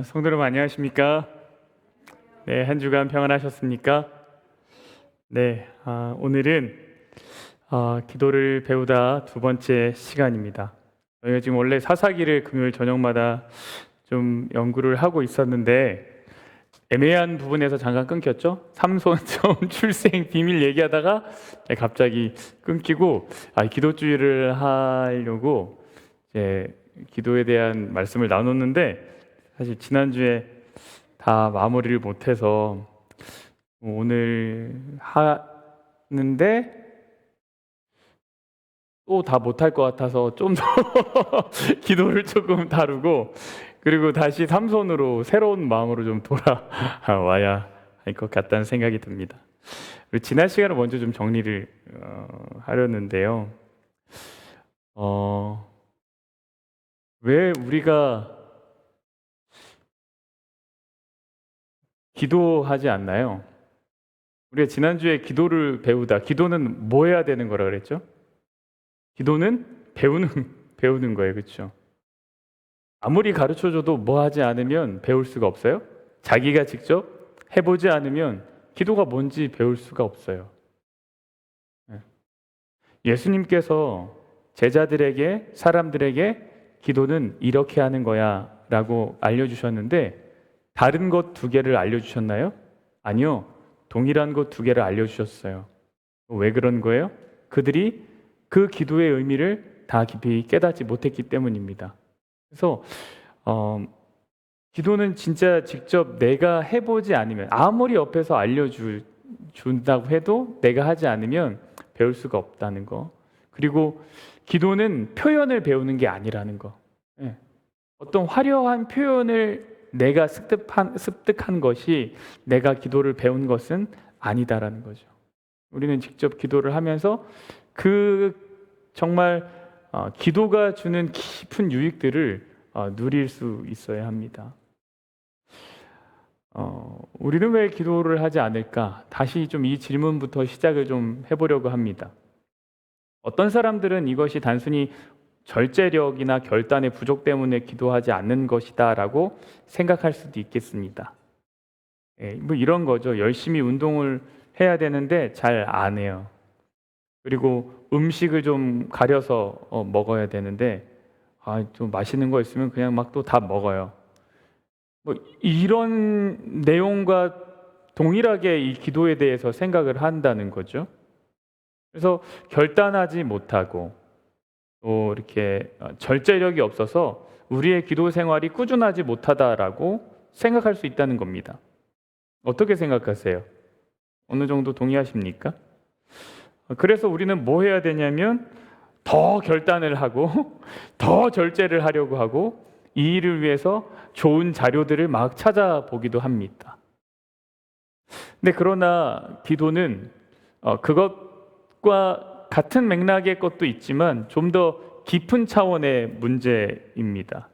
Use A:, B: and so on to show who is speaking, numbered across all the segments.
A: 성도 여러분 안녕하십니까? 네, 한 주간 평안하셨습니까? 네, 오늘은 기도를 배우다 두 번째 시간입니다. 저희가 지금 원래 사사기를 금요일 저녁마다 좀 연구를 하고 있었는데 애매한 부분에서 잠깐 끊겼죠? 삼손 처음 출생 비밀 얘기하다가 갑자기 끊기고 기도주의를 하려고 이제 기도에 대한 말씀을 나눴는데 사실 지난주에 다 마무리를 못해서 오늘 하는데 또 다 못할 것 같아서 좀 더 기도를 조금 다루고 그리고 다시 삼손으로 새로운 마음으로 좀 돌아와야 할 것 같다는 생각이 듭니다. 그리고 지난 시간을 먼저 좀 정리를 하려는데요. 왜 우리가 기도하지 않나요? 우리가 지난주에 기도를 배우다 기도는 뭐 해야 되는 거라 그랬죠? 기도는 배우는 거예요. 그렇죠? 아무리 가르쳐줘도 뭐 하지 않으면 배울 수가 없어요? 자기가 직접 해보지 않으면 기도가 뭔지 배울 수가 없어요. 예수님께서 제자들에게 사람들에게 기도는 이렇게 하는 거야 라고 알려주셨는데 다른 것 두 개를 알려주셨나요? 아니요. 동일한 것 두 개를 알려주셨어요. 왜 그런 거예요? 그들이 그 기도의 의미를 다 깊이 깨닫지 못했기 때문입니다. 그래서 기도는 진짜 직접 내가 해보지 않으면 아무리 옆에서 알려준다고 해도 내가 하지 않으면 배울 수가 없다는 거. 그리고 기도는 표현을 배우는 게 아니라는 거. 어떤 화려한 표현을 내가 습득한 것이 내가 기도를 배운 것은 아니다라는 거죠. 우리는 직접 기도를 하면서 그 정말 기도가 주는 깊은 유익들을 누릴 수 있어야 합니다. 우리는 왜 기도를 하지 않을까? 다시 좀 이 질문부터 시작을 좀 해보려고 합니다. 어떤 사람들은 이것이 단순히 절제력이나 결단의 부족 때문에 기도하지 않는 것이다 라고 생각할 수도 있겠습니다. 뭐 이런 거죠. 열심히 운동을 해야 되는데 잘 안 해요. 그리고 음식을 좀 가려서 먹어야 되는데 좀 맛있는 거 있으면 그냥 막 또 다 먹어요. 뭐 이런 내용과 동일하게 이 기도에 대해서 생각을 한다는 거죠. 그래서 결단하지 못하고 또 이렇게 절제력이 없어서 우리의 기도 생활이 꾸준하지 못하다라고 생각할 수 있다는 겁니다. 어떻게 생각하세요? 어느 정도 동의하십니까? 그래서 우리는 뭐 해야 되냐면 더 결단을 하고 더 절제를 하려고 하고 이 일을 위해서 좋은 자료들을 막 찾아보기도 합니다. 근데 그러나 기도는 그것과 같은 맥락의 것도 있지만 좀 더 깊은 차원의 문제입니다.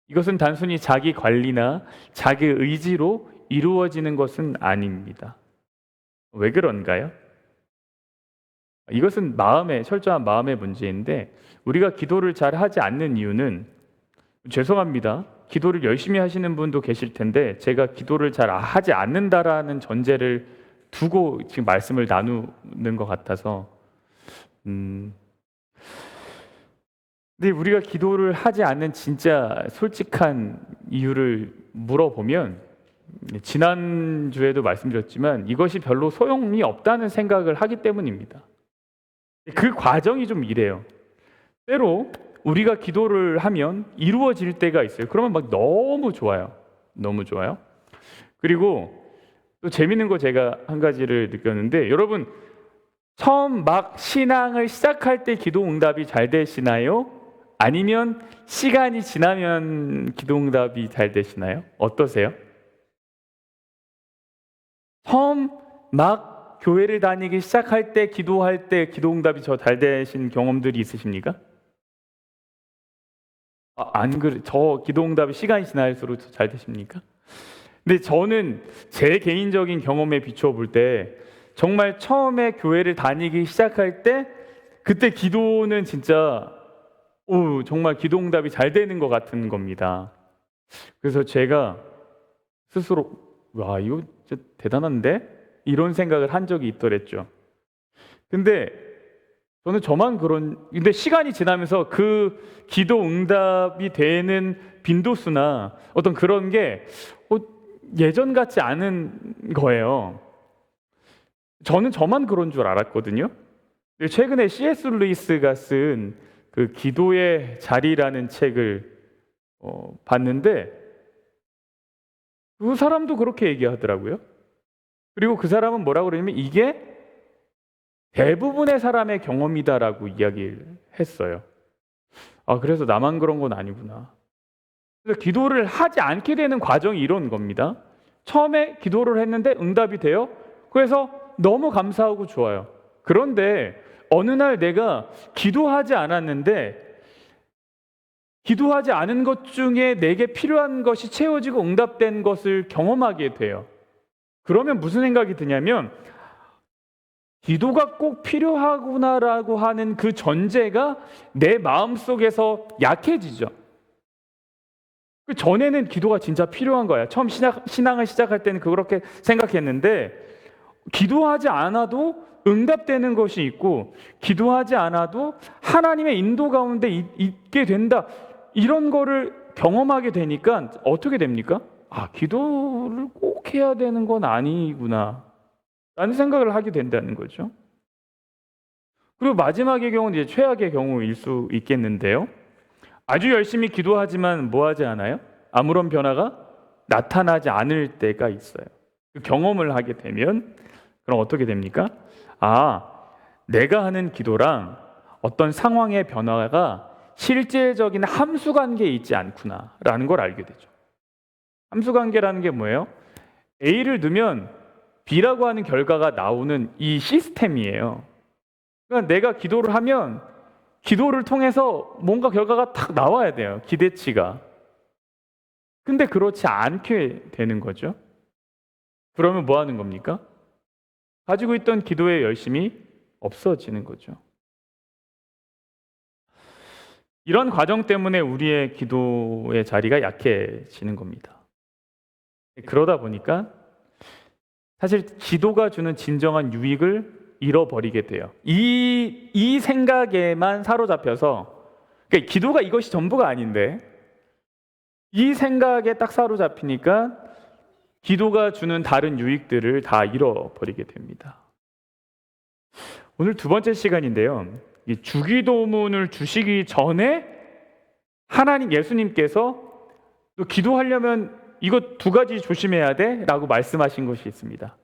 A: 이것은 단순히 자기 관리나 자기 의지로 이루어지는 것은 아닙니다. 왜 그런가요? 이것은 철저한 마음의 문제인데 우리가 기도를 잘 하지 않는 이유는 죄송합니다. 기도를 열심히 하시는 분도 계실 텐데 제가 기도를 잘 하지 않는다라는 전제를 두고 지금 말씀을 나누는 것 같아서 근데 우리가 기도를 하지 않는 진짜 솔직한 이유를 물어보면 지난주에도 말씀드렸지만 이것이 별로 소용이 없다는 생각을 하기 때문입니다. 그 과정이 좀 이래요. 때로 우리가 기도를 하면 이루어질 때가 있어요. 그러면 막 너무 좋아요. 너무 좋아요. 그리고 또 재밌는 거 제가 한 가지를 느꼈는데 여러분 처음 막 신앙을 시작할 때 기도 응답이 잘 되시나요? 아니면 시간이 지나면 기도 응답이 잘 되시나요? 어떠세요? 처음 막 교회를 다니기 시작할 때 기도할 때 기도 응답이 잘 되신 경험들이 있으십니까? 안 그래. 저 기도 응답이 시간이 지날수록 잘 되십니까? 근데 저는 제 개인적인 경험에 비추어 볼 때 정말 처음에 교회를 다니기 시작할 때 그때 기도는 진짜 정말 기도 응답이 잘 되는 것 같은 겁니다. 그래서 제가 스스로 와, 이거 진짜 대단한데? 이런 생각을 한 적이 있더랬죠. 근데 저는 근데 시간이 지나면서 그 기도 응답이 되는 빈도수나 어떤 그런 게 예전 같지 않은 거예요. 저는 저만 그런 줄 알았거든요. 최근에 C.S. 루이스가 쓴 그 기도의 자리라는 책을 봤는데 그 사람도 그렇게 얘기하더라고요. 그리고 그 사람은 뭐라고 그러냐면 이게 대부분의 사람의 경험이다라고 이야기를 했어요. 그래서 나만 그런 건 아니구나. 그래서 기도를 하지 않게 되는 과정이 이런 겁니다. 처음에 기도를 했는데 응답이 돼요. 그래서 너무 감사하고 좋아요. 그런데 어느 날 내가 기도하지 않았는데 기도하지 않은 것 중에 내게 필요한 것이 채워지고 응답된 것을 경험하게 돼요. 그러면 무슨 생각이 드냐면 기도가 꼭 필요하구나라고 하는 그 전제가 내 마음속에서 약해지죠. 그 전에는 기도가 진짜 필요한 거야. 처음 신앙을 시작할 때는 그렇게 생각했는데 기도하지 않아도 응답되는 것이 있고 기도하지 않아도 하나님의 인도 가운데 있게 된다. 이런 거를 경험하게 되니까 어떻게 됩니까? 기도를 꼭 해야 되는 건 아니구나 라는 생각을 하게 된다는 거죠. 그리고 마지막의 경우는 이제 최악의 경우일 수 있겠는데요. 아주 열심히 기도하지만 뭐 하지 않아요? 아무런 변화가 나타나지 않을 때가 있어요. 그 경험을 하게 되면 그럼 어떻게 됩니까? 내가 하는 기도랑 어떤 상황의 변화가 실질적인 함수관계에 있지 않구나라는 걸 알게 되죠. 함수관계라는 게 뭐예요? A를 넣으면 B라고 하는 결과가 나오는 이 시스템이에요. 그러니까 내가 기도를 하면 기도를 통해서 뭔가 결과가 탁 나와야 돼요. 기대치가. 근데 그렇지 않게 되는 거죠. 그러면 뭐 하는 겁니까? 가지고 있던 기도의 열심이 없어지는 거죠. 이런 과정 때문에 우리의 기도의 자리가 약해지는 겁니다. 그러다 보니까 사실 기도가 주는 진정한 유익을 잃어버리게 돼요. 이 생각에만 사로잡혀서, 그러니까 기도가 이것이 전부가 아닌데 이 생각에 딱 사로잡히니까 기도가 주는 다른 유익들을 다 잃어버리게 됩니다. 오늘 두 번째 시간인데요. 이 주기도문을 주시기 전에 하나님 예수님께서 너 기도하려면 이거 두 가지 조심해야 돼 라고 말씀하신 것이 있습니다.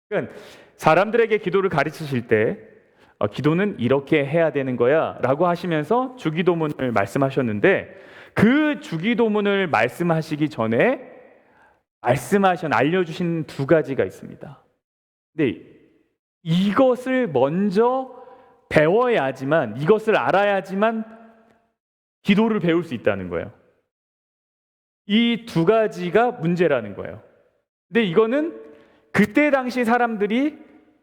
A: 그러니까 사람들에게 기도를 가르치실 때 기도는 이렇게 해야 되는 거야 라고 하시면서 주기도문을 말씀하셨는데 그 주기도문을 말씀하시기 전에 알려주신 두 가지가 있습니다. 근데 이것을 먼저 배워야지만, 이것을 알아야지만 기도를 배울 수 있다는 거예요. 이 두 가지가 문제라는 거예요. 근데 이거는 그때 당시 사람들이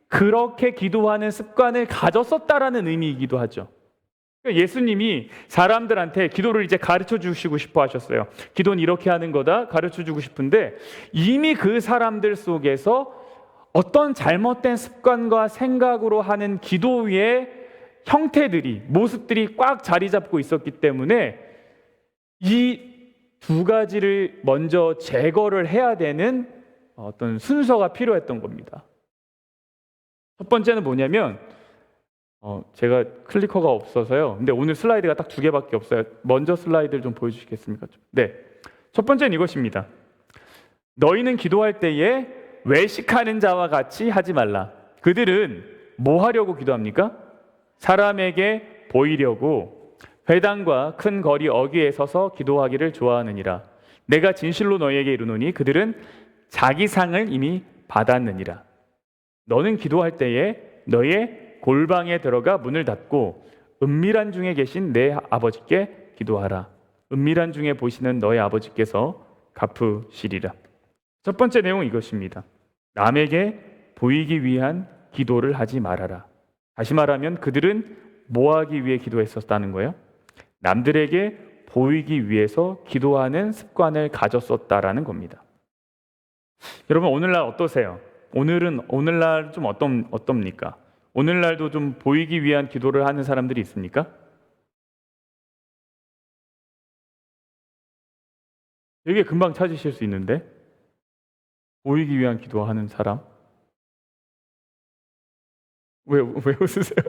A: 그렇게 기도하는 습관을 가졌었다라는 의미이기도 하죠. 예수님이 사람들한테 기도를 이제 가르쳐 주시고 싶어 하셨어요. 기도는 이렇게 하는 거다 가르쳐 주고 싶은데 이미 그 사람들 속에서 어떤 잘못된 습관과 생각으로 하는 기도의 형태들이, 모습들이 꽉 자리 잡고 있었기 때문에 이 두 가지를 먼저 제거를 해야 되는 어떤 순서가 필요했던 겁니다. 첫 번째는 뭐냐면 제가 클리커가 없어서요. 근데 오늘 슬라이드가 딱 두 개밖에 없어요. 먼저 슬라이드를 좀 보여주시겠습니까? 네. 첫 번째는 이것입니다. 너희는 기도할 때에 외식하는 자와 같이 하지 말라. 그들은 뭐 하려고 기도합니까? 사람에게 보이려고 회당과 큰 거리 어귀에 서서 기도하기를 좋아하느니라. 내가 진실로 너희에게 이르노니 그들은 자기 상을 이미 받았느니라. 너는 기도할 때에 너의 골방에 들어가 문을 닫고 은밀한 중에 계신 내 아버지께 기도하라. 은밀한 중에 보시는 너의 아버지께서 갚으시리라. 첫 번째 내용은 이것입니다. 남에게 보이기 위한 기도를 하지 말아라. 다시 말하면 그들은 뭐 하기 위해 기도했었다는 거예요? 남들에게 보이기 위해서 기도하는 습관을 가졌었다라는 겁니다. 여러분, 오늘날 어떠세요? 오늘날 좀 어떻습니까? 오늘날도 좀 보이기 위한 기도를 하는 사람들이 있습니까? 되게 금방 찾으실 수 있는데, 보이기 위한 기도하는 사람? 왜 웃으세요?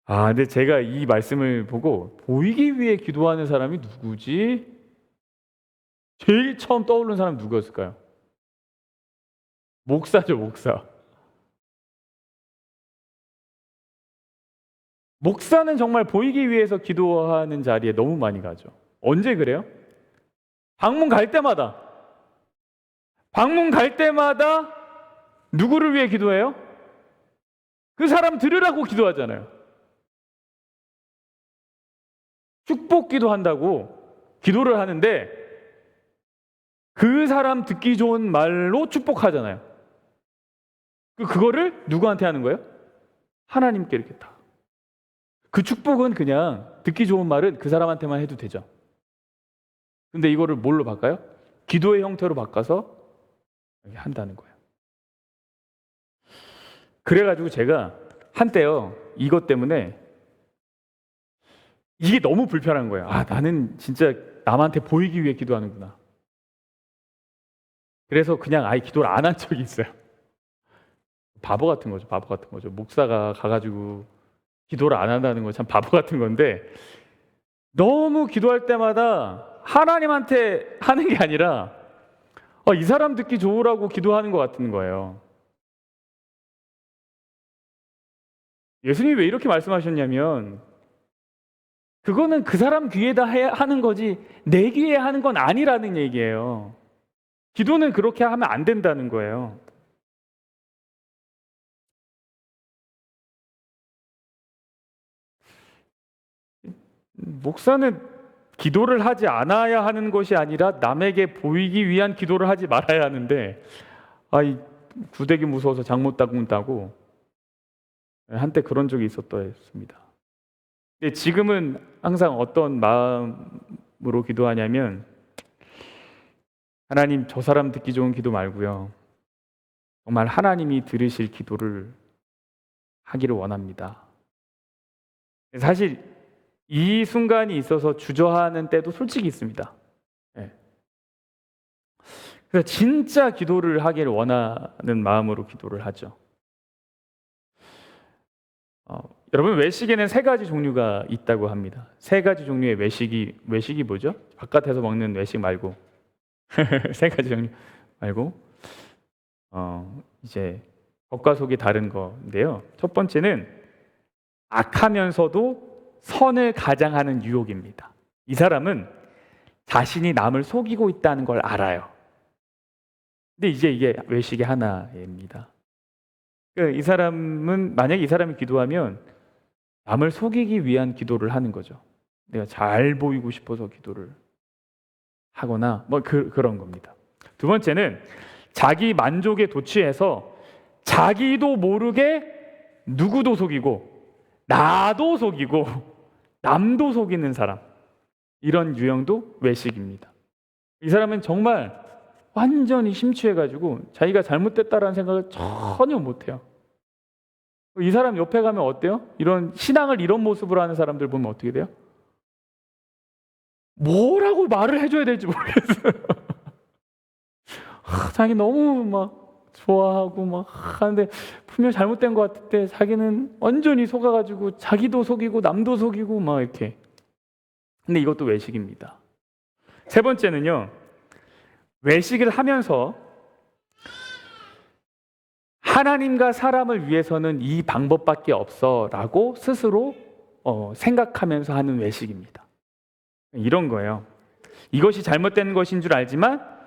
A: 근데 제가 이 말씀을 보고 보이기 위해 기도하는 사람이 누구지? 제일 처음 떠오르는 사람 누구였을까요? 목사죠, 목사. 목사는 정말 보이기 위해서 기도하는 자리에 너무 많이 가죠. 언제 그래요? 방문 갈 때마다. 방문 갈 때마다 누구를 위해 기도해요? 그 사람 들으라고 기도하잖아요. 축복 기도한다고 기도를 하는데 그 사람 듣기 좋은 말로 축복하잖아요. 그거를 누구한테 하는 거예요? 하나님께 이렇게 다. 그 축복은 그냥 듣기 좋은 말은 그 사람한테만 해도 되죠. 근데 이거를 뭘로 바꿔요? 기도의 형태로 바꿔서 한다는 거예요. 그래가지고 제가 한때요, 이것 때문에 이게 너무 불편한 거예요. 나는 진짜 남한테 보이기 위해 기도하는구나. 그래서 그냥 아예 기도를 안 한 적이 있어요. 바보 같은 거죠. 목사가 가가지고 기도를 안 한다는 거 참 바보 같은 건데, 너무 기도할 때마다 하나님한테 하는 게 아니라 이 사람 듣기 좋으라고 기도하는 것 같은 거예요. 예수님이 왜 이렇게 말씀하셨냐면, 그거는 그 사람 귀에다 하는 거지 내 귀에 하는 건 아니라는 얘기예요. 기도는 그렇게 하면 안 된다는 거예요. 목사는 기도를 하지 않아야 하는 것이 아니라 남에게 보이기 위한 기도를 하지 말아야 하는데, 이 구데기 무서워서 장 못 닦는다고 한때 그런 적이 있었습니다. 근데 지금은 항상 어떤 마음으로 기도하냐면, 하나님, 저 사람 듣기 좋은 기도 말고요, 정말 하나님이 들으실 기도를 하기를 원합니다. 사실 이 순간이 있어서 주저하는 때도 솔직히 있습니다. 그래서 진짜 기도를 하기를 원하는 마음으로 기도를 하죠. 여러분, 외식에는 세 가지 종류가 있다고 합니다. 세 가지 종류의 외식이 뭐죠? 바깥에서 먹는 외식 말고 세 가지 종류 말고 이제 겉과 속이 다른 건데요. 첫 번째는 악하면서도 선을 가장하는 유혹입니다. 이 사람은 자신이 남을 속이고 있다는 걸 알아요. 근데 이제 이게 외식의 하나입니다. 이 사람은, 만약에 이 사람이 기도하면 남을 속이기 위한 기도를 하는 거죠. 내가 잘 보이고 싶어서 기도를 하거나 그런 겁니다. 두 번째는 자기 만족에 도취해서 자기도 모르게 누구도 속이고 나도 속이고 남도 속이는 사람, 이런 유형도 외식입니다. 이 사람은 정말 완전히 심취해가지고 자기가 잘못됐다라는 생각을 전혀 못해요. 이 사람 옆에 가면 어때요? 이런 신앙을 이런 모습으로 하는 사람들 보면 어떻게 돼요? 뭐라고 말을 해줘야 될지 모르겠어요. 자기 너무 막 좋아하고 막 하는데 분명 잘못된 것 같을 때 자기는 완전히 속아가지고 자기도 속이고 남도 속이고 막 이렇게. 근데 이것도 외식입니다. 세 번째는요, 외식을 하면서 하나님과 사람을 위해서는 이 방법밖에 없어라고 스스로 생각하면서 하는 외식입니다. 이런 거예요. 이것이 잘못된 것인 줄 알지만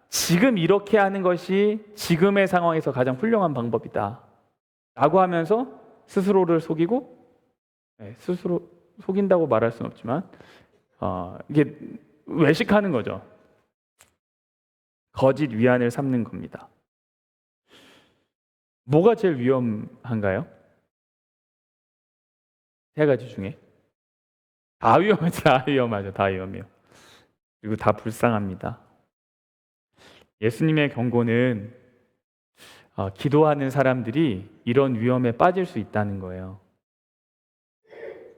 A: 지금 이렇게 하는 것이 지금의 상황에서 가장 훌륭한 방법이다 라고 하면서 스스로를 속이고, 스스로 속인다고 말할 수는 없지만 이게 외식하는 거죠. 거짓 위안을 삼는 겁니다. 뭐가 제일 위험한가요? 세 가지 중에 다 위험하죠. 다 위험하죠. 다 위험해요. 그리고 다 불쌍합니다. 예수님의 경고는 기도하는 사람들이 이런 위험에 빠질 수 있다는 거예요.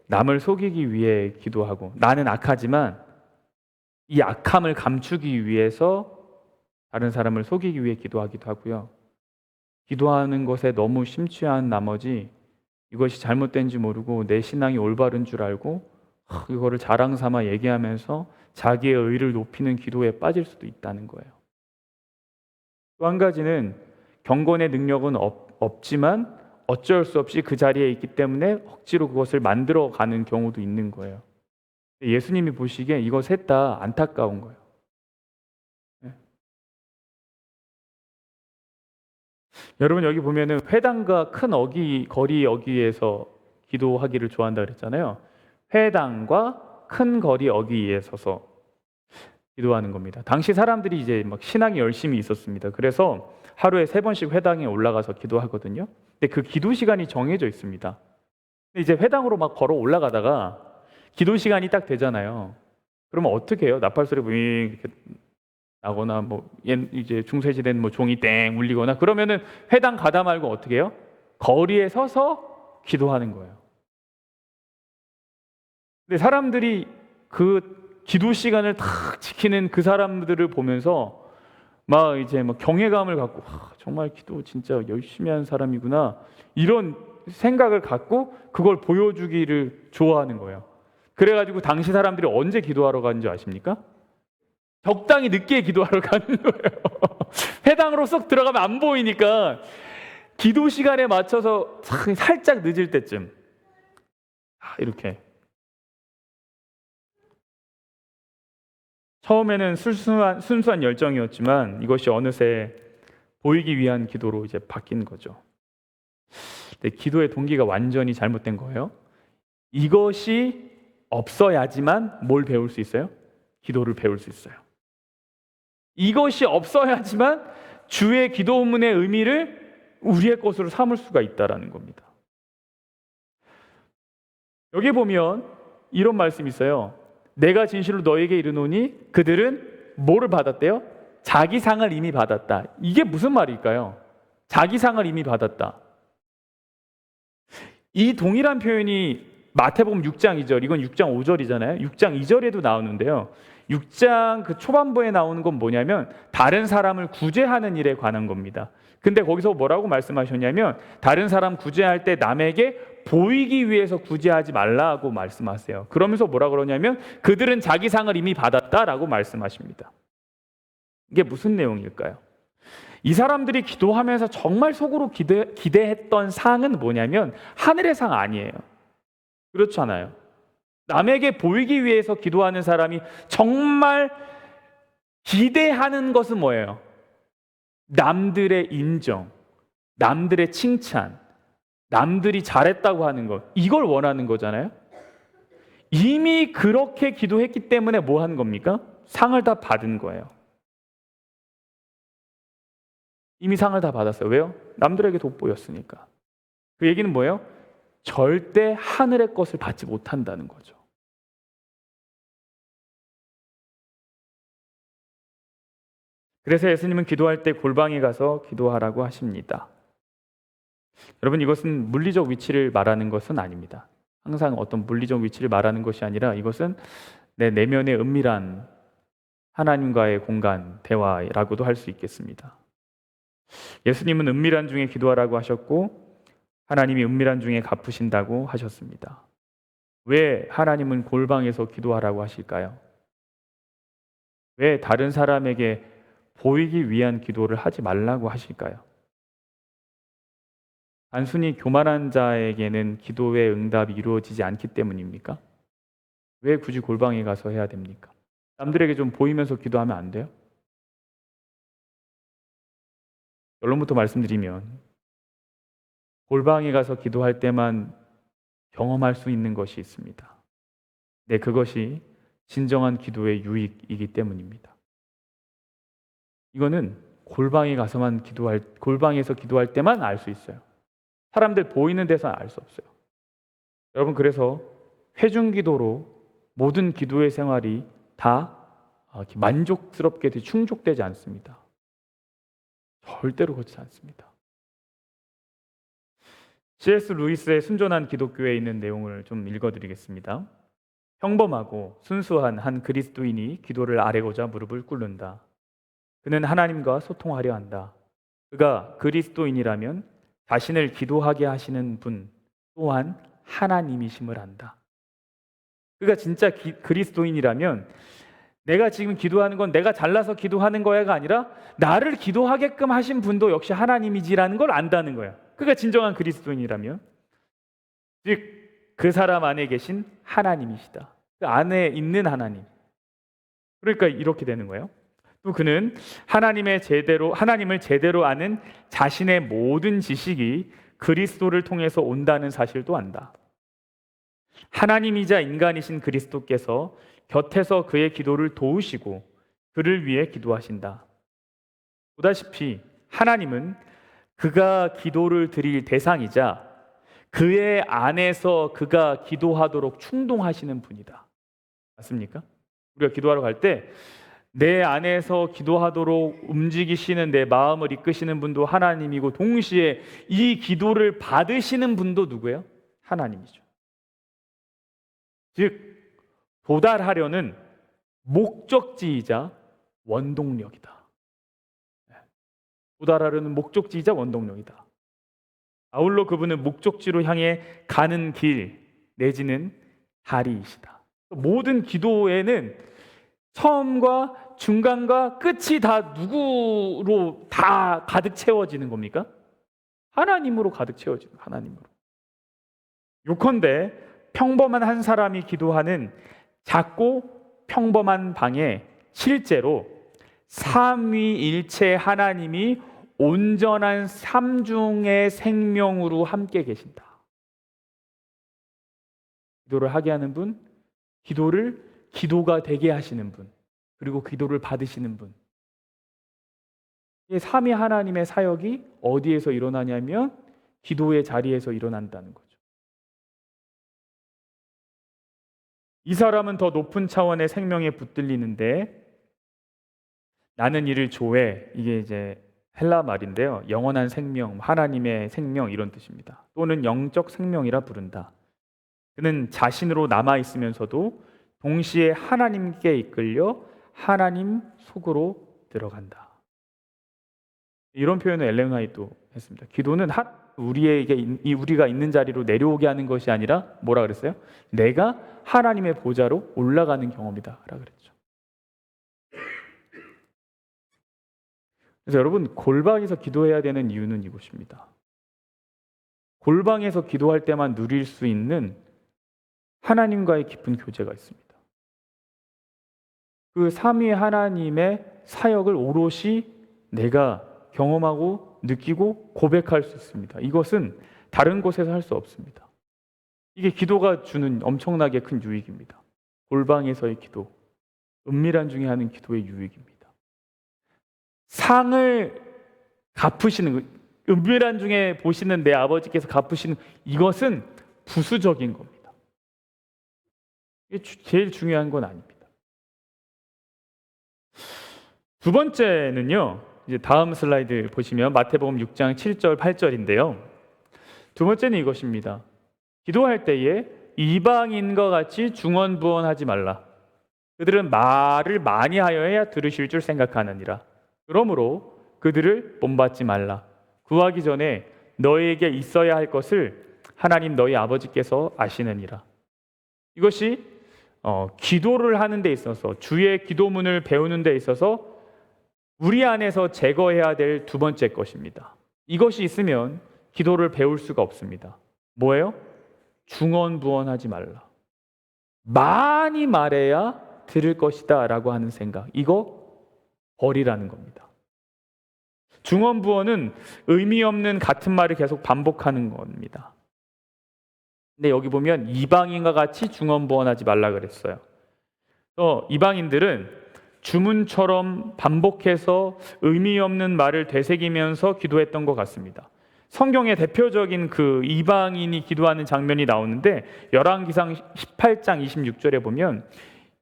A: 남을 속이기 위해 기도하고, 나는 악하지만 이 악함을 감추기 위해서 다른 사람을 속이기 위해 기도하기도 하고요. 기도하는 것에 너무 심취한 나머지 이것이 잘못된지 모르고 내 신앙이 올바른 줄 알고 이거를 자랑 삼아 얘기하면서 자기의 의를 높이는 기도에 빠질 수도 있다는 거예요. 또 한 가지는 경건의 능력은 없지만 어쩔 수 없이 그 자리에 있기 때문에 억지로 그것을 만들어가는 경우도 있는 거예요. 예수님이 보시기에 이거 셋 다 안타까운 거예요. 여러분 여기 보면은 회당과 큰 거리 어귀에서 기도하기를 좋아한다 그랬잖아요. 회당과 큰 거리 어귀에 서서 기도하는 겁니다. 당시 사람들이 이제 막 신앙이 열심히 있었습니다. 그래서 하루에 3번씩 회당에 올라가서 기도하거든요. 근데 그 기도 시간이 정해져 있습니다. 근데 이제 회당으로 막 걸어 올라가다가 기도 시간이 딱 되잖아요. 그러면 어떻게 해요? 나팔소리 윙 이렇게 나거나 뭐 이제 중세시대는 뭐 종이 땡 울리거나 그러면은 회당 가다 말고 어떻게 해요? 거리에 서서 기도하는 거예요. 근데 사람들이 그 기도 시간을 딱 지키는 그 사람들을 보면서 막 이제 막 경외감을 갖고 정말 기도 진짜 열심히 하는 사람이구나 이런 생각을 갖고 그걸 보여주기를 좋아하는 거예요. 그래가지고 당시 사람들이 언제 기도하러 가는지 아십니까? 적당히 늦게 기도하러 가는 거예요. 회당으로 쏙 들어가면 안 보이니까 기도 시간에 맞춰서 살짝 늦을 때쯤 이렇게 처음에는 순수한 열정이었지만 이것이 어느새 보이기 위한 기도로 이제 바뀐 거죠. 근데 기도의 동기가 완전히 잘못된 거예요. 이것이 없어야지만 뭘 배울 수 있어요? 기도를 배울 수 있어요. 이것이 없어야지만 주의 기도문의 의미를 우리의 것으로 삼을 수가 있다라는 겁니다. 여기 보면 이런 말씀이 있어요. 내가 진실로 너에게 이르노니 그들은 뭐를 받았대요? 자기 상을 이미 받았다. 이게 무슨 말일까요? 자기 상을 이미 받았다. 이 동일한 표현이 마태복음 6장 2절, 이건 6장 5절이잖아요. 6장 2절에도 나오는데요. 6장 그 초반부에 나오는 건 뭐냐면 다른 사람을 구제하는 일에 관한 겁니다. 근데 거기서 뭐라고 말씀하셨냐면 다른 사람 구제할 때 남에게 보이기 위해서 구제하지 말라고 말씀하세요. 그러면서 뭐라 그러냐면 그들은 자기 상을 이미 받았다라고 말씀하십니다. 이게 무슨 내용일까요? 이 사람들이 기도하면서 정말 속으로 기대했던 상은 뭐냐면 하늘의 상 아니에요. 그렇잖아요. 남에게 보이기 위해서 기도하는 사람이 정말 기대하는 것은 뭐예요? 남들의 인정, 남들의 칭찬, 남들이 잘했다고 하는 것, 이걸 원하는 거잖아요. 이미 그렇게 기도했기 때문에 뭐 하는 겁니까? 상을 다 받은 거예요. 이미 상을 다 받았어요. 왜요? 남들에게 돋보였으니까. 그 얘기는 뭐예요? 절대 하늘의 것을 받지 못한다는 거죠. 그래서 예수님은 기도할 때 골방에 가서 기도하라고 하십니다. 여러분, 이것은 물리적 위치를 말하는 것은 아닙니다. 항상 어떤 물리적 위치를 말하는 것이 아니라 이것은 내 내면의 은밀한 하나님과의 공간, 대화라고도 할 수 있겠습니다. 예수님은 은밀한 중에 기도하라고 하셨고 하나님이 은밀한 중에 갚으신다고 하셨습니다. 왜 하나님은 골방에서 기도하라고 하실까요? 왜 다른 사람에게 보이기 위한 기도를 하지 말라고 하실까요? 단순히 교만한 자에게는 기도의 응답이 이루어지지 않기 때문입니까? 왜 굳이 골방에 가서 해야 됩니까? 남들에게 좀 보이면서 기도하면 안 돼요? 결론부터 말씀드리면 골방에 가서 기도할 때만 경험할 수 있는 것이 있습니다. 네, 그것이 진정한 기도의 유익이기 때문입니다. 이거는 골방에서 기도할 때만 알 수 있어요. 사람들 보이는 데서는 알 수 없어요. 여러분, 그래서 회중 기도로 모든 기도의 생활이 다 만족스럽게 충족되지 않습니다. 절대로 그렇지 않습니다. C.S. 루이스의 순전한 기독교에 있는 내용을 좀 읽어드리겠습니다. 평범하고 순수한 한 그리스도인이 기도를 아뢰고자 무릎을 꿇는다. 그는 하나님과 소통하려 한다. 그가 그리스도인이라면 자신을 기도하게 하시는 분 또한 하나님이심을 안다. 그가 진짜 그리스도인이라면 내가 지금 기도하는 건 내가 잘나서 기도하는 거야가 아니라 나를 기도하게끔 하신 분도 역시 하나님이지라는 걸 안다는 거야. 그가 진정한 그리스도인이라면, 즉 그 사람 안에 계신 하나님이시다. 그 안에 있는 하나님. 그러니까 이렇게 되는 거예요. 또 그는 하나님을 제대로 아는 자신의 모든 지식이 그리스도를 통해서 온다는 사실도 안다. 하나님이자 인간이신 그리스도께서 곁에서 그의 기도를 도우시고 그를 위해 기도하신다. 보다시피 하나님은 그가 기도를 드릴 대상이자 그의 안에서 그가 기도하도록 충동하시는 분이다. 맞습니까? 우리가 기도하러 갈 때 내 안에서 기도하도록 움직이시는 내 마음을 이끄시는 분도 하나님이고 동시에 이 기도를 받으시는 분도 누구예요? 하나님이죠. 즉 도달하려는 목적지이자 원동력이다. 도달하려는 목적지이자 원동력이다. 아울러 그분은 목적지로 향해 가는 길 내지는 다리이시다. 모든 기도에는 처음과 중간과 끝이 다 누구로 다 가득 채워지는 겁니까? 하나님으로 가득 채워지는 하나님으로. 요컨대 평범한 한 사람이 기도하는 작고 평범한 방에 실제로 삼위일체 하나님이 온전한 삼중의 생명으로 함께 계신다. 기도를 하게 하는 분, 기도가 되게 하시는 분, 그리고 기도를 받으시는 분. 이 삼위 하나님의 사역이 어디에서 일어나냐면 기도의 자리에서 일어난다는 거죠. 이 사람은 더 높은 차원의 생명에 붙들리는데 나는 이를 조회, 이게 이제 헬라 말인데요. 영원한 생명, 하나님의 생명 이런 뜻입니다. 또는 영적 생명이라 부른다. 그는 자신으로 남아있으면서도 동시에 하나님께 이끌려 하나님 속으로 들어간다. 이런 표현을 엘렌 화이트도 했습니다. 기도는 우리가 있는 자리로 내려오게 하는 것이 아니라 뭐라 그랬어요? 내가 하나님의 보좌로 올라가는 경험이다 라고 그랬죠. 그래서 여러분 골방에서 기도해야 되는 이유는 이것입니다. 골방에서 기도할 때만 누릴 수 있는 하나님과의 깊은 교제가 있습니다. 그 삼위 하나님의 사역을 오롯이 내가 경험하고 느끼고 고백할 수 있습니다. 이것은 다른 곳에서 할 수 없습니다. 이게 기도가 주는 엄청나게 큰 유익입니다. 골방에서의 기도, 은밀한 중에 하는 기도의 유익입니다. 상을 갚으시는, 은밀한 중에 보시는 내 아버지께서 갚으시는 이것은 부수적인 겁니다. 이게 제일 중요한 건 아닙니다. 두 번째는요, 이제 다음 슬라이드 보시면 마태복음 6장 7절 8절인데요. 두 번째는 이것입니다. 기도할 때에 이방인과 같이 중언부언하지 말라. 그들은 말을 많이 하여야 들으실 줄 생각하느니라. 그러므로 그들을 본받지 말라. 구하기 전에 너희에게 있어야 할 것을 하나님 너희 아버지께서 아시느니라. 이것이 기도를 하는 데 있어서, 주의 기도문을 배우는 데 있어서 우리 안에서 제거해야 될 두 번째 것입니다. 이것이 있으면 기도를 배울 수가 없습니다. 뭐예요? 중언부언하지 말라. 많이 말해야 들을 것이다 라고 하는 생각, 이거 버리라는 겁니다. 중언부언은 의미 없는 같은 말을 계속 반복하는 겁니다. 근데 여기 보면 이방인과 같이 중언부언하지 말라 그랬어요. 이방인들은 주문처럼 반복해서 의미 없는 말을 되새기면서 기도했던 것 같습니다. 성경의 대표적인 그 이방인이 기도하는 장면이 나오는데 열왕기상 18장 26절에 보면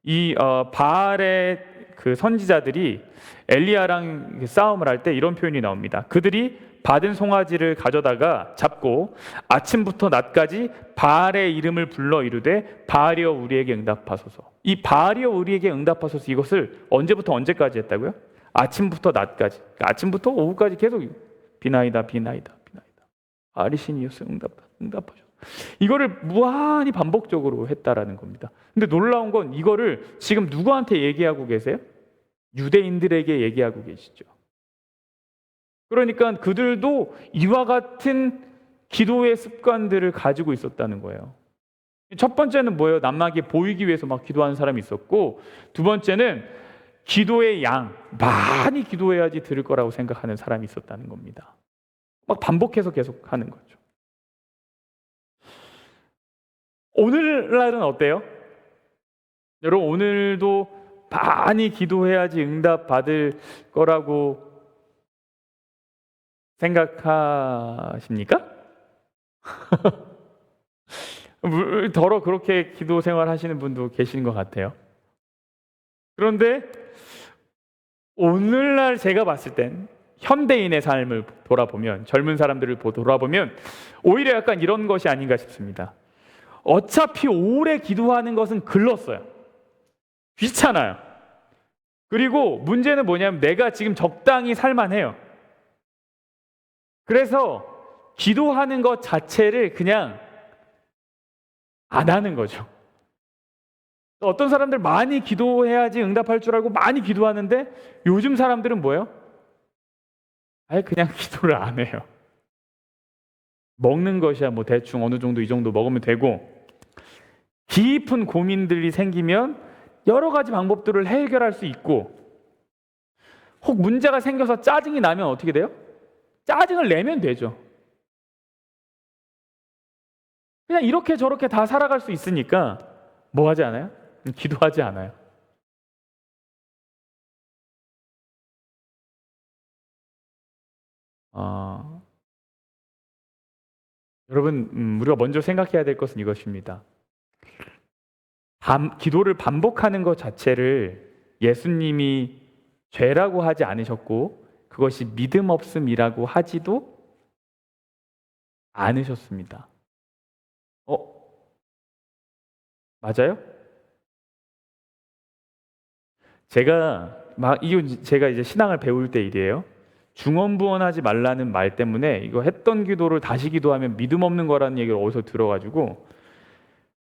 A: 이 바알의 그 선지자들이 엘리야랑 싸움을 할 때 이런 표현이 나옵니다. 그들이 받은 송아지를 가져다가 잡고 아침부터 낮까지 바알의 이름을 불러 이르되 바알이여 우리에게 응답하소서. 이 바알이여 우리에게 응답하소서, 이것을 언제부터 언제까지 했다고요? 아침부터 낮까지. 그러니까 아침부터 오후까지 계속 비나이다 비나이다 비나이다. 바알이 신이었어요. 응답하소서. 이거를 무한히 반복적으로 했다라는 겁니다. 근데 놀라운 건 이거를 지금 누구한테 얘기하고 계세요? 유대인들에게 얘기하고 계시죠. 그러니까 그들도 이와 같은 기도의 습관들을 가지고 있었다는 거예요. 첫 번째는 뭐예요? 남에게 보이기 위해서 막 기도하는 사람이 있었고, 두 번째는 기도의 양, 많이 기도해야지 들을 거라고 생각하는 사람이 있었다는 겁니다. 막 반복해서 계속 하는 거죠. 오늘날은 어때요? 여러분, 오늘도 많이 기도해야지 응답 받을 거라고 생각하십니까? 더러 그렇게 기도 생활 하시는 분도 계신 것 같아요. 그런데 오늘날 제가 봤을 땐 현대인의 삶을 돌아보면, 젊은 사람들을 돌아보면 오히려 약간 이런 것이 아닌가 싶습니다. 어차피 오래 기도하는 것은 글렀어요. 귀찮아요. 그리고 문제는 뭐냐면 내가 지금 적당히 살만해요. 그래서 기도하는 것 자체를 그냥 안 하는 거죠. 어떤 사람들 많이 기도해야지 응답할 줄 알고 많이 기도하는데, 요즘 사람들은 뭐예요? 아예 그냥 기도를 안 해요. 먹는 것이야 뭐 대충 어느 정도 이 정도 먹으면 되고, 깊은 고민들이 생기면 여러 가지 방법들을 해결할 수 있고, 혹 문제가 생겨서 짜증이 나면 어떻게 돼요? 짜증을 내면 되죠. 그냥 이렇게 저렇게 다 살아갈 수 있으니까 뭐 하지 않아요? 기도하지 않아요. 여러분, 우리가 먼저 생각해야 될 것은 이것입니다. 기도를 반복하는 것 자체를 예수님이 죄라고 하지 않으셨고, 그것이 믿음 없음이라고 하지도 않으셨습니다. 맞아요? 제가 이제 신앙을 배울 때 일이에요. 중언부언하지 말라는 말 때문에 이거 했던 기도를 다시 기도하면 믿음 없는 거라는 얘기를 어디서 들어가지고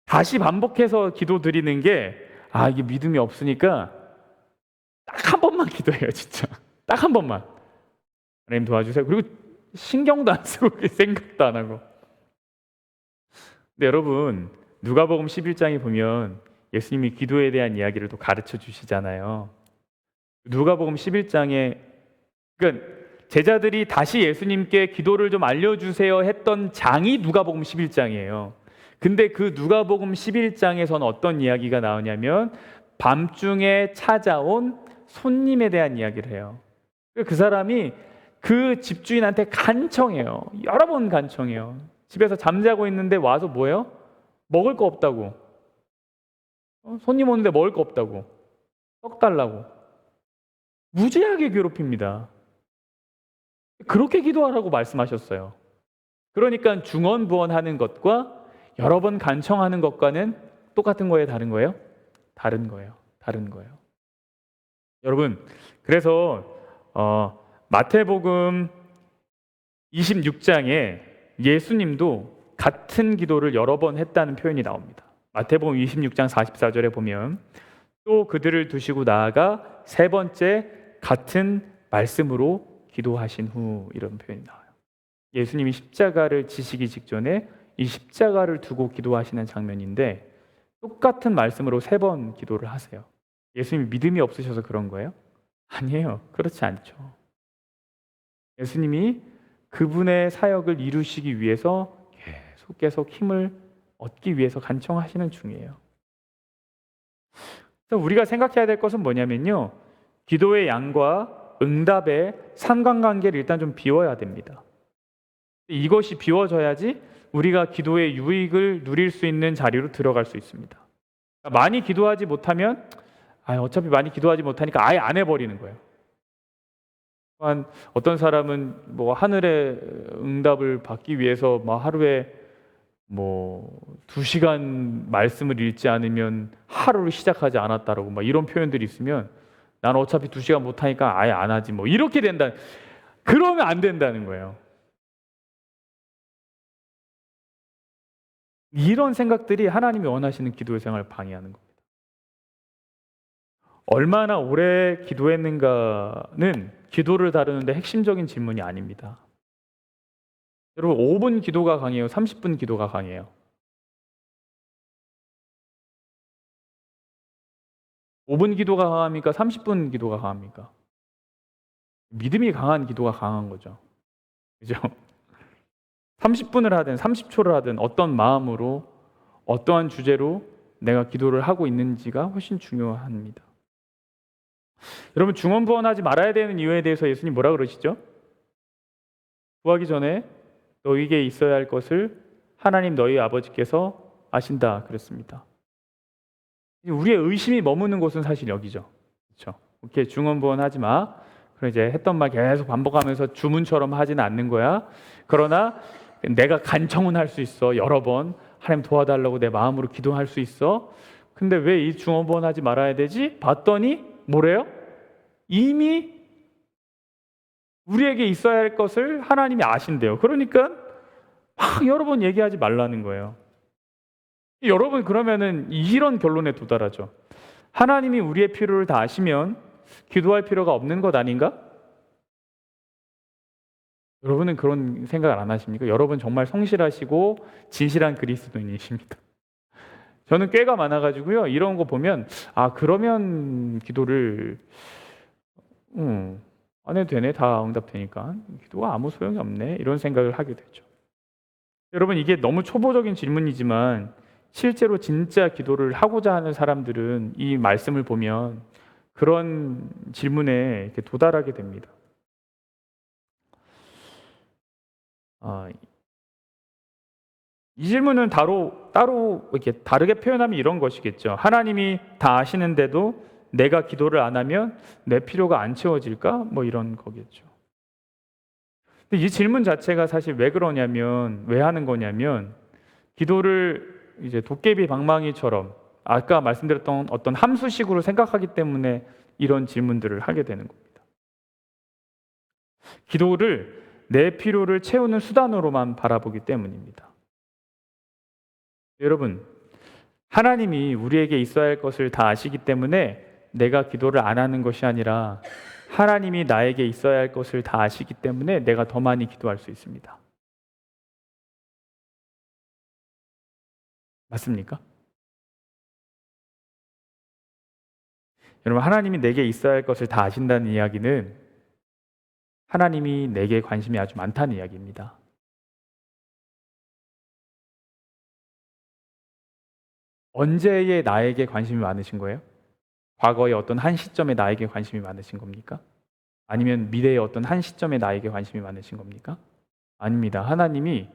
A: 다시 반복해서 기도 드리는 게, 이게 믿음이 없으니까 딱 한 번만 기도해요, 진짜. 딱 한 번만. 하나님 도와주세요. 그리고 신경도 안 쓰고 생각도 안 하고. 근데 여러분, 누가복음 11장에 보면 예수님이 기도에 대한 이야기를 또 가르쳐 주시잖아요. 누가복음 11장에 그러니까 제자들이 다시 예수님께 기도를 좀 알려주세요 했던 장이 누가복음 11장이에요. 근데 그 누가복음 11장에서는 어떤 이야기가 나오냐면 밤중에 찾아온 손님에 대한 이야기를 해요. 그 사람이 그 집주인한테 간청해요. 여러 번 간청해요. 집에서 잠자고 있는데 와서 뭐예요? 먹을 거 없다고. 손님 오는데 먹을 거 없다고. 떡 달라고. 무지하게 괴롭힙니다. 그렇게 기도하라고 말씀하셨어요. 그러니까 중언부언하는 것과 여러 번 간청하는 것과는 똑같은 거예요, 다른 거예요? 다른 거예요. 다른 거예요. 여러분, 그래서 마태복음 26장에 예수님도 같은 기도를 여러 번 했다는 표현이 나옵니다. 마태복음 26장 44절에 보면 또 그들을 두시고 나아가 세 번째 같은 말씀으로 기도하신 후, 이런 표현이 나와요. 예수님이 십자가를 지시기 직전에 이 십자가를 두고 기도하시는 장면인데 똑같은 말씀으로 세 번 기도를 하세요. 예수님이 믿음이 없으셔서 그런 거예요? 아니에요. 그렇지 않죠. 예수님이 그분의 사역을 이루시기 위해서 계속 힘을 얻기 위해서 간청하시는 중이에요. 그래서 우리가 생각해야 될 것은 뭐냐면요, 기도의 양과 응답의 상관관계를 일단 좀 비워야 됩니다. 이것이 비워져야지 우리가 기도의 유익을 누릴 수 있는 자리로 들어갈 수 있습니다. 많이 기도하지 못하면 어차피 많이 기도하지 못하니까 아예 안 해버리는 거예요. 또한 어떤 사람은 뭐 하늘의 응답을 받기 위해서 뭐 하루에 뭐 2시간 말씀을 읽지 않으면 하루를 시작하지 않았다라고 막 이런 표현들이 있으면 난 어차피 2시간 못하니까 아예 안 하지 뭐 이렇게 된다. 그러면 안 된다는 거예요. 이런 생각들이 하나님이 원하시는 기도의 생활을 방해하는 겁니다. 얼마나 오래 기도했는가는 기도를 다루는데 핵심적인 질문이 아닙니다. 여러분 5분 기도가 강해요? 30분 기도가 강해요? 5분 기도가 강합니까? 30분 기도가 강합니까? 믿음이 강한 기도가 강한 거죠. 그죠? 30분을 하든 30초를 하든 어떤 마음으로 어떠한 주제로 내가 기도를 하고 있는지가 훨씬 중요합니다. 여러분 중언부언하지 말아야 되는 이유에 대해서 예수님 뭐라 그러시죠? 구하기 전에 너희에게 있어야 할 것을 하나님 너희 아버지께서 아신다 그랬습니다. 우리의 의심이 머무는 곳은 사실 여기죠. 그렇죠? 이렇게 중언부언하지 마. 그럼 이제 했던 말 계속 반복하면서 주문처럼 하지는 않는 거야. 그러나 내가 간청은 할 수 있어. 여러 번 하나님 도와달라고 내 마음으로 기도할 수 있어. 근데 왜 이 중언부언하지 말아야 되지? 봤더니 뭐래요? 이미 우리에게 있어야 할 것을 하나님이 아신대요. 그러니까 막 여러 번 얘기하지 말라는 거예요. 여러분 그러면은 이런 결론에 도달하죠. 하나님이 우리의 필요를 다 아시면 기도할 필요가 없는 것 아닌가? 여러분은 그런 생각을 안 하십니까? 여러분 정말 성실하시고 진실한 그리스도인이십니다. 저는 꾀가 많아가지고요. 이런 거 보면 그러면 기도를 안 해도 되네. 다 응답되니까. 기도가 아무 소용이 없네. 이런 생각을 하게 되죠. 여러분 이게 너무 초보적인 질문이지만 실제로 진짜 기도를 하고자 하는 사람들은 이 말씀을 보면 그런 질문에 이렇게 도달하게 됩니다. 이 질문은 따로 이렇게 다르게 표현하면 이런 것이겠죠. 하나님이 다 아시는데도 내가 기도를 안 하면 내 필요가 안 채워질까? 뭐 이런 거겠죠. 근데 이 질문 자체가 사실 왜 그러냐면, 왜 하는 거냐면, 기도를 이제 도깨비 방망이처럼 아까 말씀드렸던 어떤 함수식으로 생각하기 때문에 이런 질문들을 하게 되는 겁니다. 기도를 내 필요를 채우는 수단으로만 바라보기 때문입니다. 여러분, 하나님이 우리에게 있어야 할 것을 다 아시기 때문에 내가 기도를 안 하는 것이 아니라 하나님이 나에게 있어야 할 것을 다 아시기 때문에 내가 더 많이 기도할 수 있습니다. 맞습니까? 여러분, 하나님이 내게 있어야 할 것을 다 아신다는 이야기는 하나님이 내게 관심이 아주 많다는 이야기입니다. 언제의 나에게 관심이 많으신 거예요? 과거의 어떤 한 시점에 나에게 관심이 많으신 겁니까? 아니면 미래의 어떤 한 시점에 나에게 관심이 많으신 겁니까? 아닙니다. 하나님이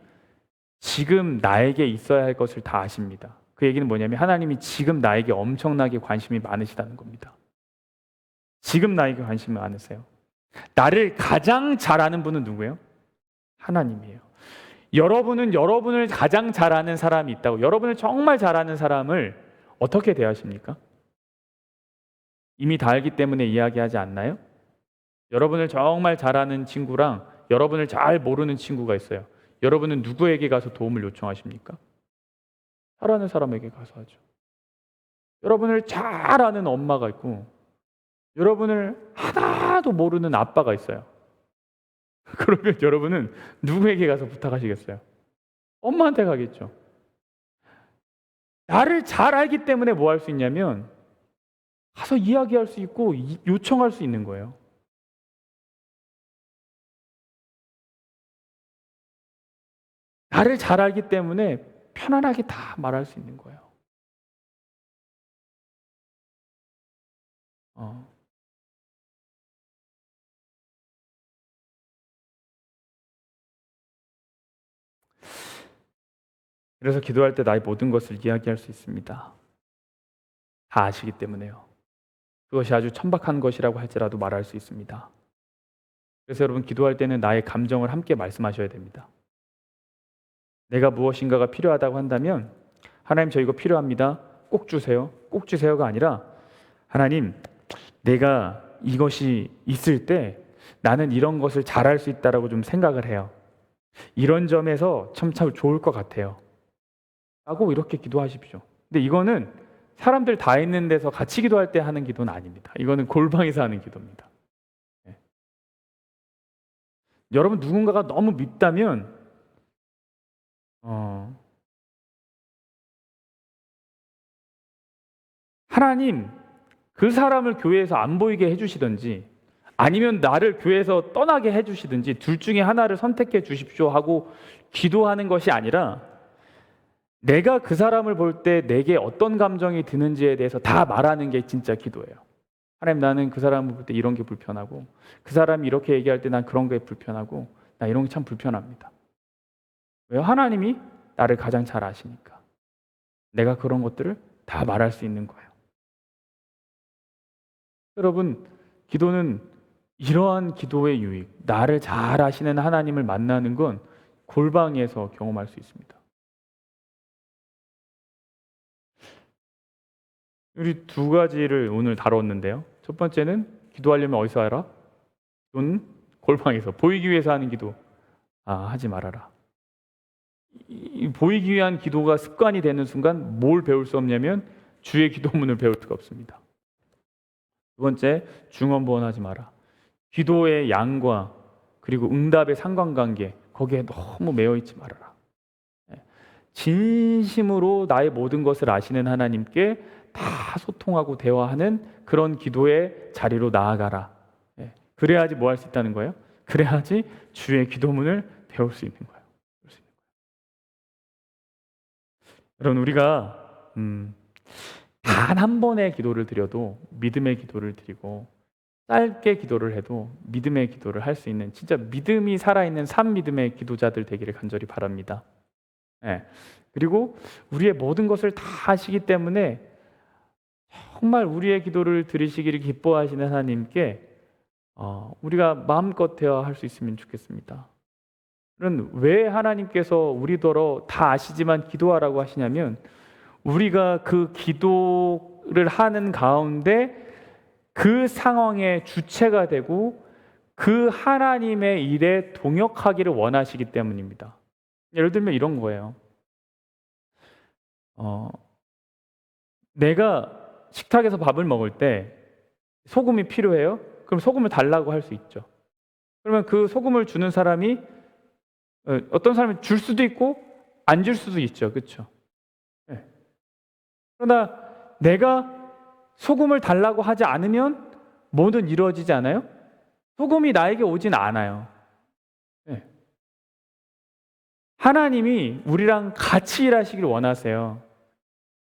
A: 지금 나에게 있어야 할 것을 다 아십니다. 그 얘기는 뭐냐면 하나님이 지금 나에게 엄청나게 관심이 많으시다는 겁니다. 지금 나에게 관심이 많으세요. 나를 가장 잘 아는 분은 누구예요? 하나님이에요. 여러분은 여러분을 가장 잘 아는 사람이 있다고, 여러분을 정말 잘 아는 사람을 어떻게 대하십니까? 이미 다 알기 때문에 이야기하지 않나요? 여러분을 정말 잘 아는 친구랑 여러분을 잘 모르는 친구가 있어요. 여러분은 누구에게 가서 도움을 요청하십니까? 잘 아는 사람에게 가서 하죠. 여러분을 잘 아는 엄마가 있고 여러분을 하나도 모르는 아빠가 있어요. 그러면 여러분은 누구에게 가서 부탁하시겠어요? 엄마한테 가겠죠. 나를 잘 알기 때문에 뭐 할 수 있냐면 가서 이야기할 수 있고 요청할 수 있는 거예요. 나를 잘 알기 때문에 편안하게 다 말할 수 있는 거예요. 어. 그래서 기도할 때 나의 모든 것을 이야기할 수 있습니다. 다 아시기 때문에요. 그것이 아주 천박한 것이라고 할지라도 말할 수 있습니다. 그래서 여러분, 기도할 때는 나의 감정을 함께 말씀하셔야 됩니다. 내가 무엇인가가 필요하다고 한다면 하나님, 저 이거 필요합니다. 꼭 주세요. 꼭 주세요가 아니라 하나님, 내가 이것이 있을 때 나는 이런 것을 잘할 수 있다라고 좀 생각을 해요. 이런 점에서 참 좋을 것 같아요. 라고 이렇게 기도하십시오. 근데 이거는 사람들 다 있는 데서 같이 기도할 때 하는 기도는 아닙니다. 이거는 골방에서 하는 기도입니다. 네. 여러분, 누군가가 너무 밉다면 하나님, 그 사람을 교회에서 안 보이게 해주시든지 아니면 나를 교회에서 떠나게 해주시든지 둘 중에 하나를 선택해 주십시오 하고 기도하는 것이 아니라 내가 그 사람을 볼 때 내게 어떤 감정이 드는지에 대해서 다 말하는 게 진짜 기도예요. 하나님, 나는 그 사람을 볼 때 이런 게 불편하고 그 사람이 이렇게 얘기할 때 난 그런 게 불편하고 나 이런 게 참 불편합니다. 왜요? 하나님이 나를 가장 잘 아시니까 내가 그런 것들을 다 말할 수 있는 거예요. 여러분, 기도는 이러한 기도의 유익, 나를 잘 아시는 하나님을 만나는 건 골방에서 경험할 수 있습니다. 우리 두 가지를 오늘 다뤘는데요. 첫 번째는 기도하려면 어디서 하라? 기도는 골방에서, 보이기 위해서 하는 기도 하지 말아라. 보이기 위한 기도가 습관이 되는 순간 뭘 배울 수 없냐면 주의 기도문을 배울 수가 없습니다. 두 번째, 중언부언하지 마라. 기도의 양과 그리고 응답의 상관관계, 거기에 너무 매여 있지 말아라. 진심으로 나의 모든 것을 아시는 하나님께 다 소통하고 대화하는 그런 기도의 자리로 나아가라. 그래야지 뭐 할 수 있다는 거예요? 그래야지 주의 기도문을 배울 수 있는 거예요. 여러분, 우리가 단 한 번의 기도를 드려도 믿음의 기도를 드리고 짧게 기도를 해도 믿음의 기도를 할 수 있는 진짜 믿음이 살아있는 믿음의 기도자들 되기를 간절히 바랍니다. 그리고 우리의 모든 것을 다 아시기 때문에 정말 우리의 기도를 들으시기를 기뻐하시는 하나님께 우리가 마음껏 대화할 수 있으면 좋겠습니다. 그럼 왜 하나님께서 우리더러 다 아시지만 기도하라고 하시냐면 우리가 그 기도를 하는 가운데 그 상황의 주체가 되고 그 하나님의 일에 동역하기를 원하시기 때문입니다. 예를 들면 이런 거예요. 내가 식탁에서 밥을 먹을 때 소금이 필요해요? 그럼 소금을 달라고 할 수 있죠. 그러면 그 소금을 주는 사람이 어떤 사람이 줄 수도 있고 안 줄 수도 있죠. 그렇죠? 그러나 내가 소금을 달라고 하지 않으면 뭐든 이루어지지 않아요? 소금이 나에게 오진 않아요. 하나님이 우리랑 같이 일하시길 원하세요.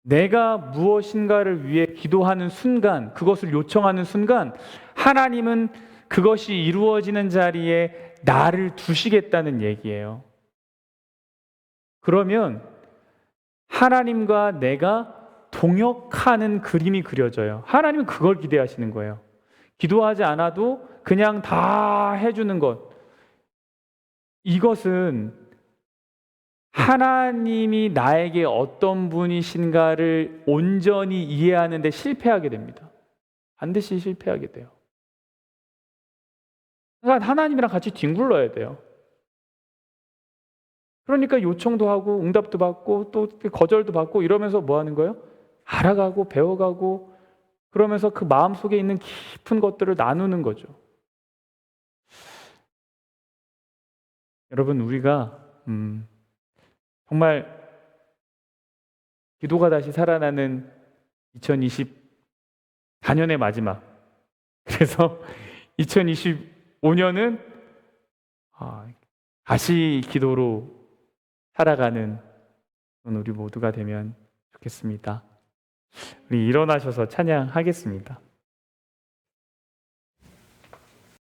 A: 내가 무엇인가를 위해 기도하는 순간, 그것을 요청하는 순간 하나님은 그것이 이루어지는 자리에 나를 두시겠다는 얘기예요. 그러면 하나님과 내가 동역하는 그림이 그려져요. 하나님은 그걸 기대하시는 거예요. 기도하지 않아도 그냥 다 해주는 것. 이것은 하나님이 나에게 어떤 분이신가를 온전히 이해하는 데 실패하게 됩니다. 반드시 실패하게 돼요. 그러니까 하나님이랑 같이 뒹굴러야 돼요. 그러니까 요청도 하고 응답도 받고 또 거절도 받고 이러면서 뭐 하는 거예요? 알아가고 배워가고 그러면서 그 마음속에 있는 깊은 것들을 나누는 거죠. 여러분, 우리가 정말 기도가 다시 살아나는 2024년의 마지막, 그래서 2025년은 다시 기도로 살아가는 우리 모두가 되면 좋겠습니다. 우리 일어나셔서 찬양하겠습니다.